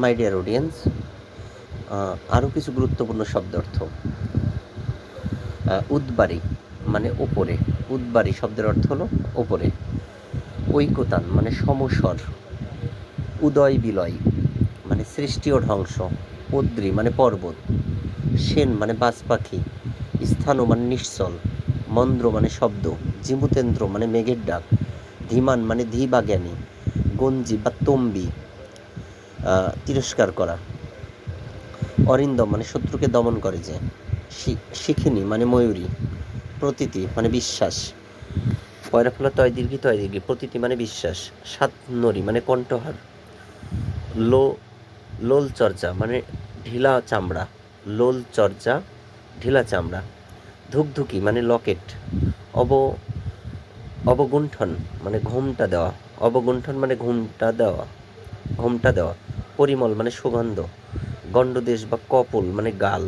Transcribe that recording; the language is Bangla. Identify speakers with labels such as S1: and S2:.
S1: মাই ডিয়ার অডিয়েন্স, আরও কিছু গুরুত্বপূর্ণ শব্দার্থ। উদ্বারী মানে ওপরে, উদ্বারী শব্দের অর্থ হলো ওপরে। ঐকতান মানে সমস্বর। উদয় বিলয় মানে সৃষ্টি ও ধ্বংস। অদ্রি মানে পর্বত। সেন মানে বাজ পাখি। স্থানু মানে নিশ্চল। মন্দ্র মানে শব্দ। জিমুতেন্দ্র মানে মেঘের ডাক। ধীমান মানে ধী বা জ্ঞানী। গঞ্জি বা তম্বি তিরস্কার করা। অরিন্দম মানে শত্রুকে দমন করে যে। শিখিনী মানে ময়ূরী। প্রতীতি মানে বিশ্বাস। পয়রা ফলা তয় দীর্ঘি প্রতীতি মানে বিশ্বাস। সাত নরী মানে কণ্ঠহার। লোল চর্চা মানে ঢিলা চামড়া। লোল চর্চা ঢিলা চামড়া। ধুকধুকি মানে লকেট। অবগুণ্ঠন মানে ঘোমটা দেওয়া। অবগুণ্ঠন মানে ঘোমটা দেওয়া। পরিমল মানে সুগন্ধ। গণ্ডদেশ বা কপোল মানে গাল।